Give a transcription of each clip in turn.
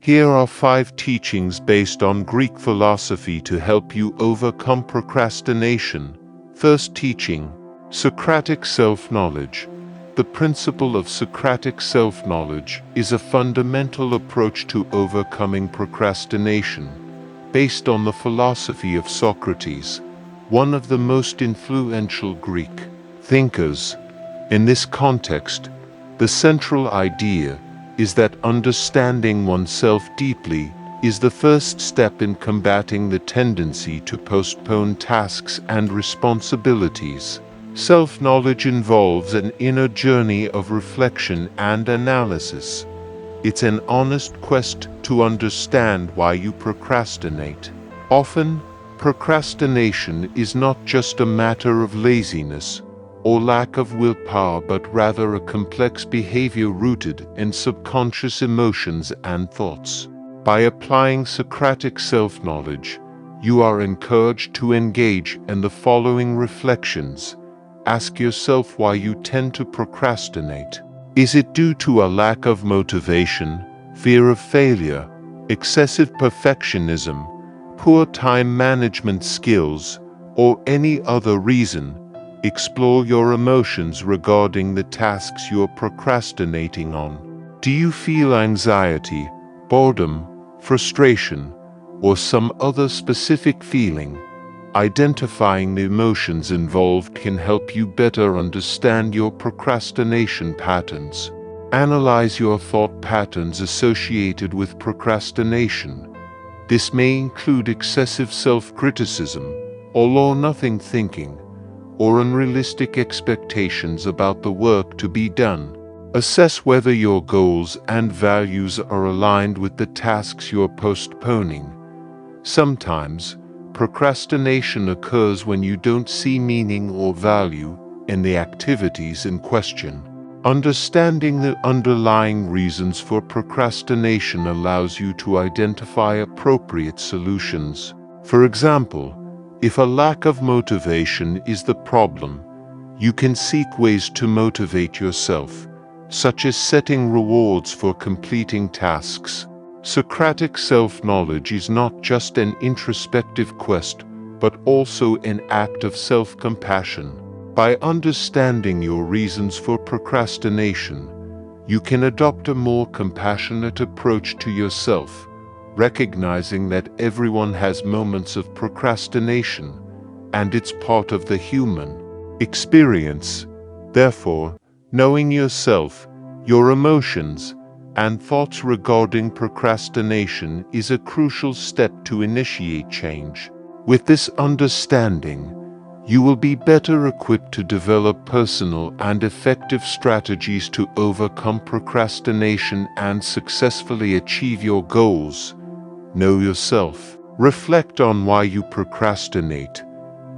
Here are 5 teachings based on Greek philosophy to help you overcome procrastination. First teaching, Socratic self-knowledge. The principle of Socratic self-knowledge is a fundamental approach to overcoming procrastination, based on the philosophy of Socrates, one of the most influential Greek thinkers. In this context, the central idea is that understanding oneself deeply is the first step in combating the tendency to postpone tasks and responsibilities. Self-knowledge involves an inner journey of reflection and analysis. It's an honest quest to understand why you procrastinate. Often, procrastination is not just a matter of laziness or lack of willpower, but rather a complex behavior rooted in subconscious emotions and thoughts. By applying Socratic self-knowledge, you are encouraged to engage in the following reflections. Ask yourself why you tend to procrastinate. Is it due to a lack of motivation, fear of failure, excessive perfectionism, poor time management skills, or any other reason? Explore your emotions regarding the tasks you're procrastinating on. Do you feel anxiety, boredom, frustration, or some other specific feeling? Identifying the emotions involved can help you better understand your procrastination patterns. Analyze your thought patterns associated with procrastination. This may include excessive self-criticism, all-or-nothing thinking, or unrealistic expectations about the work to be done. Assess whether your goals and values are aligned with the tasks you're postponing. Sometimes, procrastination occurs when you don't see meaning or value in the activities in question. Understanding the underlying reasons for procrastination allows you to identify appropriate solutions. For example, if a lack of motivation is the problem, you can seek ways to motivate yourself, such as setting rewards for completing tasks. Socratic self-knowledge is not just an introspective quest, but also an act of self-compassion. By understanding your reasons for procrastination, you can adopt a more compassionate approach to yourself, recognizing that everyone has moments of procrastination, and it's part of the human experience. Therefore, knowing yourself, your emotions, and thoughts regarding procrastination is a crucial step to initiate change. With this understanding, you will be better equipped to develop personal and effective strategies to overcome procrastination and successfully achieve your goals. Know yourself. Reflect on why you procrastinate.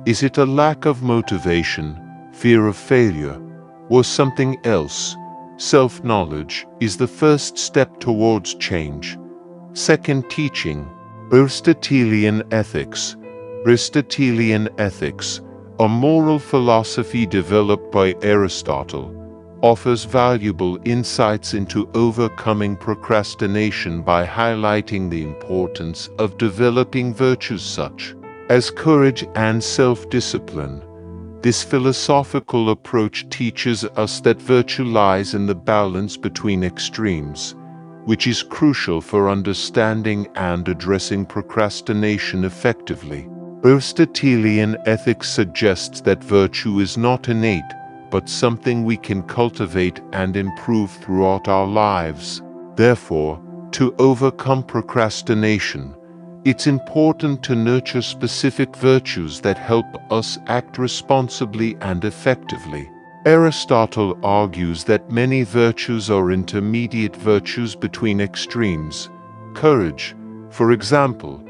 Is it a lack of motivation, fear of failure, or something else? Self-knowledge is the first step towards change. Second teaching, Aristotelian ethics. Aristotelian ethics, a moral philosophy developed by Aristotle, offers valuable insights into overcoming procrastination by highlighting the importance of developing virtues such as courage and self-discipline. This philosophical approach teaches us that virtue lies in the balance between extremes, which is crucial for understanding and addressing procrastination effectively. Aristotelian ethics suggests that virtue is not innate, but something we can cultivate and improve throughout our lives. Therefore, to overcome procrastination, it's important to nurture specific virtues that help us act responsibly and effectively. Aristotle argues that many virtues are intermediate virtues between extremes. Courage, for example,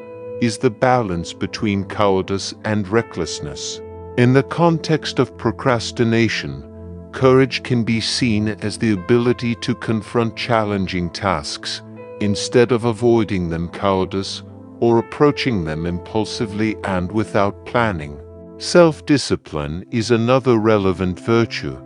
is the balance between cowardice and recklessness. In the context of procrastination, courage can be seen as the ability to confront challenging tasks, instead of avoiding them. Cowardice, or approaching them impulsively and without planning. Self-discipline is another relevant virtue.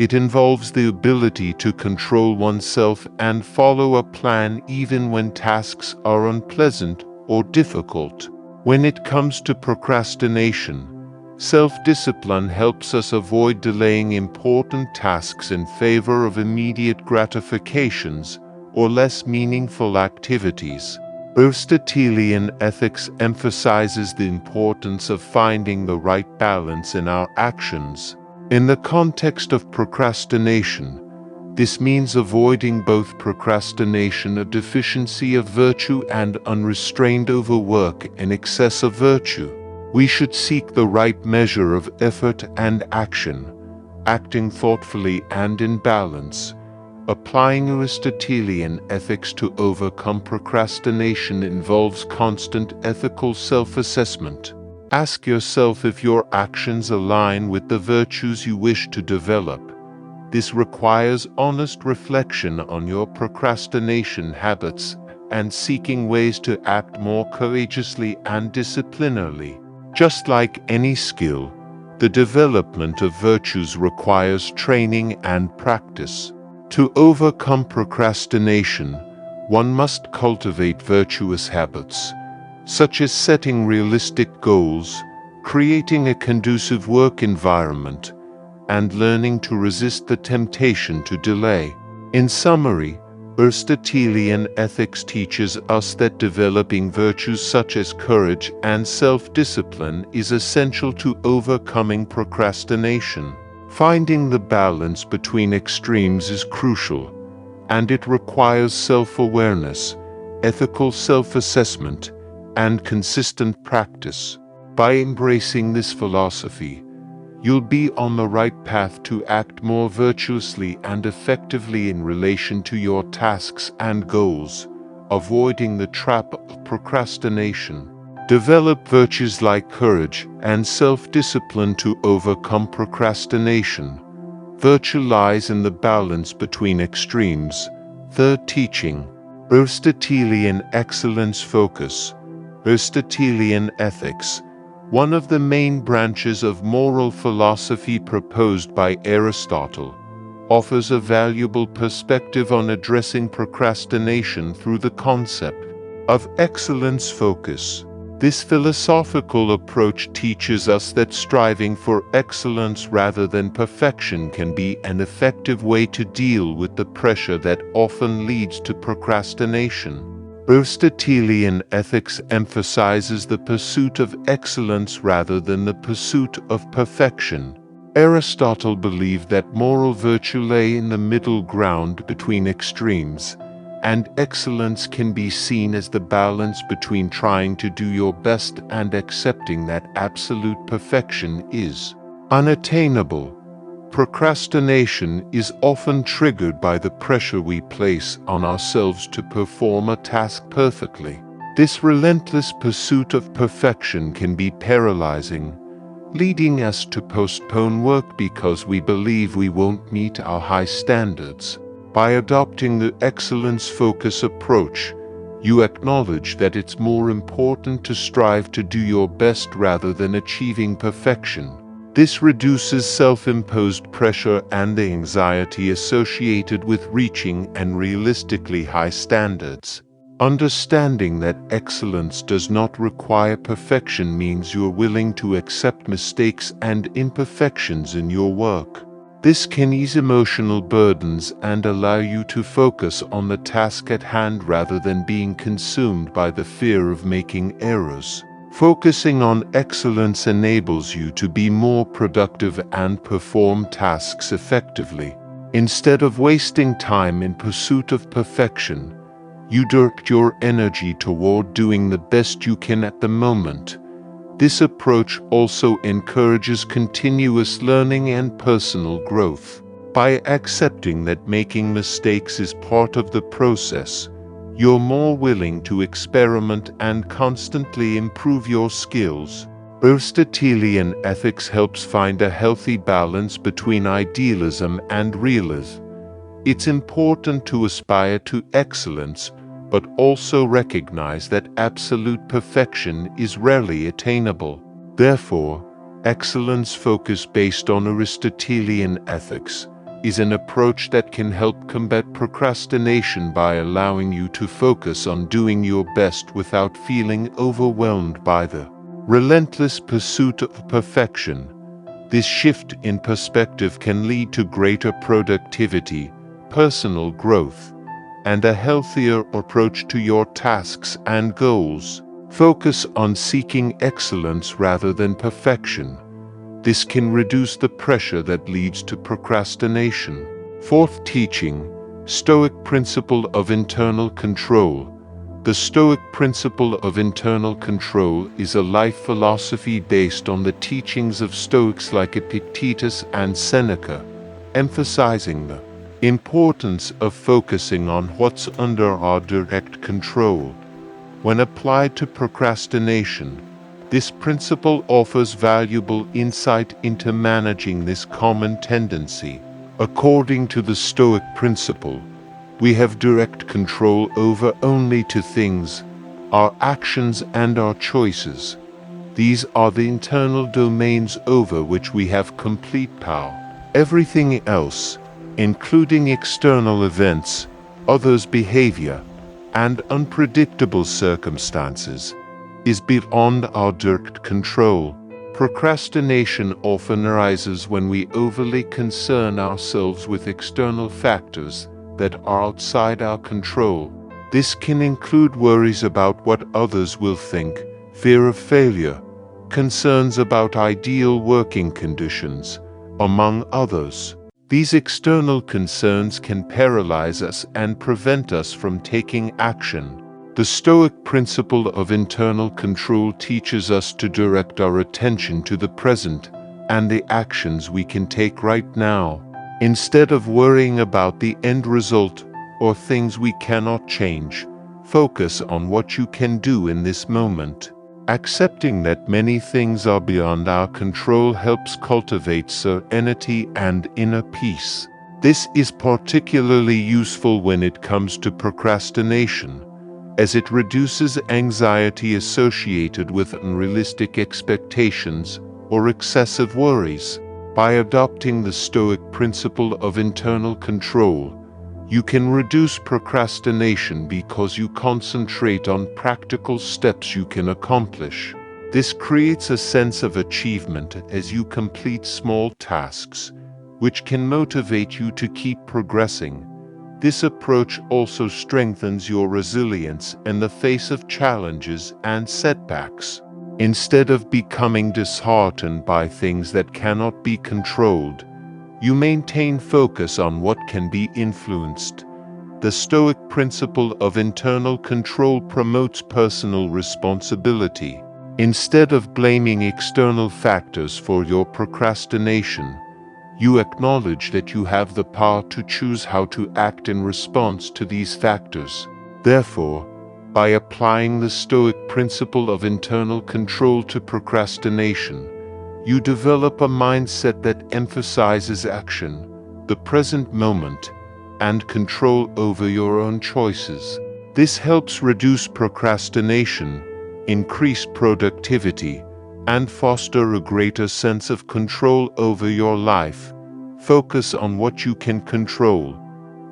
It involves the ability to control oneself and follow a plan even when tasks are unpleasant or difficult. When it comes to procrastination, self-discipline helps us avoid delaying important tasks in favor of immediate gratifications or less meaningful activities. Aristotelian ethics emphasizes the importance of finding the right balance in our actions. In the context of procrastination, this means avoiding both procrastination, a deficiency of virtue, and unrestrained overwork, an excess of virtue. We should seek the right measure of effort and action, acting thoughtfully and in balance. Applying Aristotelian ethics to overcome procrastination involves constant ethical self-assessment. Ask yourself if your actions align with the virtues you wish to develop. This requires honest reflection on your procrastination habits and seeking ways to act more courageously and disciplinarily. Just like any skill, the development of virtues requires training and practice. To overcome procrastination, one must cultivate virtuous habits, such as setting realistic goals, creating a conducive work environment, and learning to resist the temptation to delay. In summary, Aristotelian ethics teaches us that developing virtues such as courage and self-discipline is essential to overcoming procrastination. Finding the balance between extremes is crucial, and it requires self-awareness, ethical self-assessment, and consistent practice. By embracing this philosophy, you'll be on the right path to act more virtuously and effectively in relation to your tasks and goals, avoiding the trap of procrastination. Develop virtues like courage and self-discipline to overcome procrastination. Virtue lies in the balance between extremes. Third teaching, Aristotelian excellence focus. Aristotelian ethics, one of the main branches of moral philosophy proposed by Aristotle, offers a valuable perspective on addressing procrastination through the concept of excellence focus. This philosophical approach teaches us that striving for excellence rather than perfection can be an effective way to deal with the pressure that often leads to procrastination. Aristotelian ethics emphasizes the pursuit of excellence rather than the pursuit of perfection. Aristotle believed that moral virtue lay in the middle ground between extremes, and excellence can be seen as the balance between trying to do your best and accepting that absolute perfection is unattainable. Procrastination is often triggered by the pressure we place on ourselves to perform a task perfectly. This relentless pursuit of perfection can be paralyzing, leading us to postpone work because we believe we won't meet our high standards. By adopting the excellence focus approach, you acknowledge that it's more important to strive to do your best rather than achieving perfection. This reduces self-imposed pressure and the anxiety associated with reaching unrealistically high standards. Understanding that excellence does not require perfection means you're willing to accept mistakes and imperfections in your work. This can ease emotional burdens and allow you to focus on the task at hand rather than being consumed by the fear of making errors. Focusing on excellence enables you to be more productive and perform tasks effectively. Instead of wasting time in pursuit of perfection, you direct your energy toward doing the best you can at the moment. This approach also encourages continuous learning and personal growth. By accepting that making mistakes is part of the process, you're more willing to experiment and constantly improve your skills. Aristotelian ethics helps find a healthy balance between idealism and realism. It's important to aspire to excellence, but also recognize that absolute perfection is rarely attainable. Therefore, excellence focus based on Aristotelian ethics is an approach that can help combat procrastination by allowing you to focus on doing your best without feeling overwhelmed by the relentless pursuit of perfection. This shift in perspective can lead to greater productivity, personal growth, and a healthier approach to your tasks and goals. Focus on seeking excellence rather than perfection. This can reduce the pressure that leads to procrastination. Fourth teaching, Stoic principle of internal control. The Stoic principle of internal control is a life philosophy based on the teachings of Stoics like Epictetus and Seneca, emphasizing the importance of focusing on what's under our direct control. When applied to procrastination, this principle offers valuable insight into managing this common tendency. According to the Stoic principle, we have direct control over only two things: our actions and our choices. These are the internal domains over which we have complete power. Everything else, including external events, others' behavior, and unpredictable circumstances, is beyond our direct control. Procrastination often arises when we overly concern ourselves with external factors that are outside our control. This can include worries about what others will think, fear of failure, concerns about ideal working conditions, among others. These external concerns can paralyze us and prevent us from taking action. The Stoic principle of internal control teaches us to direct our attention to the present and the actions we can take right now. Instead of worrying about the end result or things we cannot change, focus on what you can do in this moment. Accepting that many things are beyond our control helps cultivate serenity and inner peace. This is particularly useful when it comes to procrastination, as it reduces anxiety associated with unrealistic expectations or excessive worries. By adopting the Stoic principle of internal control, you can reduce procrastination because you concentrate on practical steps you can accomplish. This creates a sense of achievement as you complete small tasks, which can motivate you to keep progressing. This approach also strengthens your resilience in the face of challenges and setbacks. Instead of becoming disheartened by things that cannot be controlled, you maintain focus on what can be influenced. The Stoic principle of internal control promotes personal responsibility. Instead of blaming external factors for your procrastination, you acknowledge that you have the power to choose how to act in response to these factors. Therefore, by applying the Stoic principle of internal control to procrastination, you develop a mindset that emphasizes action, the present moment, and control over your own choices. This helps reduce procrastination, increase productivity, and foster a greater sense of control over your life. Focus on what you can control,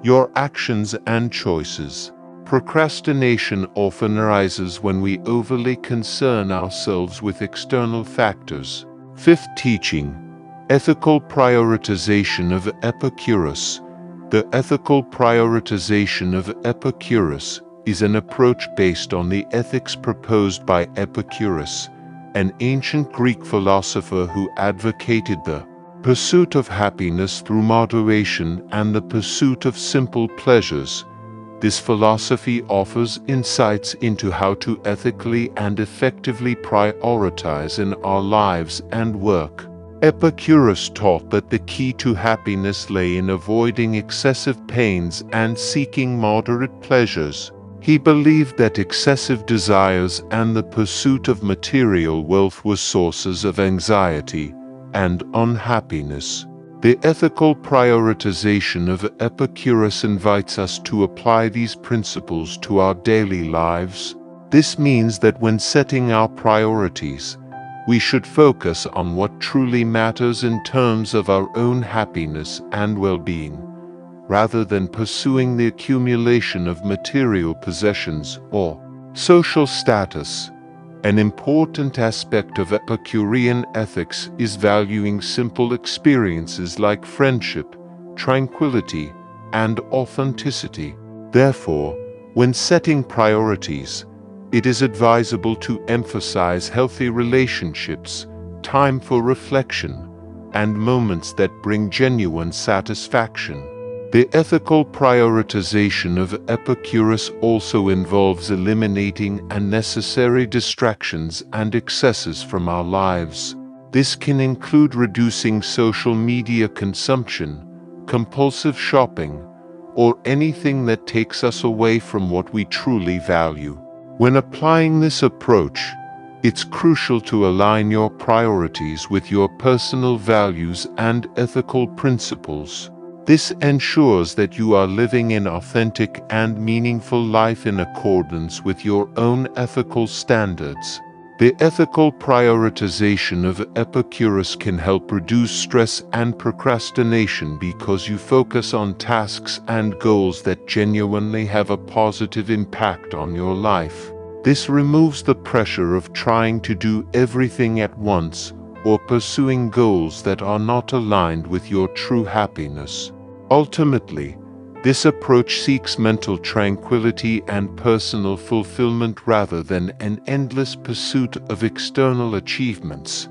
your actions and choices. Procrastination often arises when we overly concern ourselves with external factors. Fifth teaching, ethical prioritization of Epicurus. The ethical prioritization of Epicurus is an approach based on the ethics proposed by Epicurus, an ancient Greek philosopher who advocated the pursuit of happiness through moderation and the pursuit of simple pleasures. This philosophy offers insights into how to ethically and effectively prioritize in our lives and work. Epicurus taught that the key to happiness lay in avoiding excessive pains and seeking moderate pleasures. He believed that excessive desires and the pursuit of material wealth were sources of anxiety and unhappiness. The ethical prioritization of Epicurus invites us to apply these principles to our daily lives. This means that when setting our priorities, We should focus on what truly matters in terms of our own happiness and well-being, rather than pursuing the accumulation of material possessions or social status. An important aspect of Epicurean ethics is valuing simple experiences like friendship, tranquility, and authenticity. Therefore, when setting priorities, it is advisable to emphasize healthy relationships, time for reflection, and moments that bring genuine satisfaction. The ethical prioritization of Epicurus also involves eliminating unnecessary distractions and excesses from our lives. This can include reducing social media consumption, compulsive shopping, or anything that takes us away from what we truly value. When applying this approach, it's crucial to align your priorities with your personal values and ethical principles. This ensures that you are living an authentic and meaningful life in accordance with your own ethical standards. The ethical prioritization of Epicurus can help reduce stress and procrastination because you focus on tasks and goals that genuinely have a positive impact on your life. This removes the pressure of trying to do everything at once or pursuing goals that are not aligned with your true happiness. Ultimately, this approach seeks mental tranquility and personal fulfillment rather than an endless pursuit of external achievements.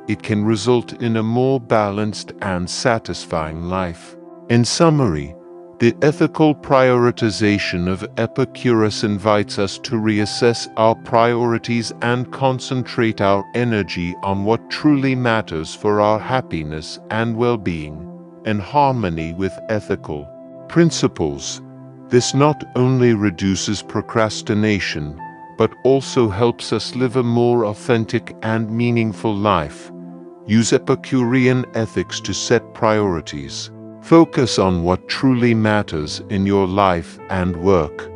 It can result in a more balanced and satisfying life. In summary, the ethical prioritization of Epicurus invites us to reassess our priorities and concentrate our energy on what truly matters for our happiness and well-being, in harmony with ethical principles. This not only reduces procrastination, but also helps us live a more authentic and meaningful life. Use Epicurean ethics to set priorities. Focus on what truly matters in your life and work.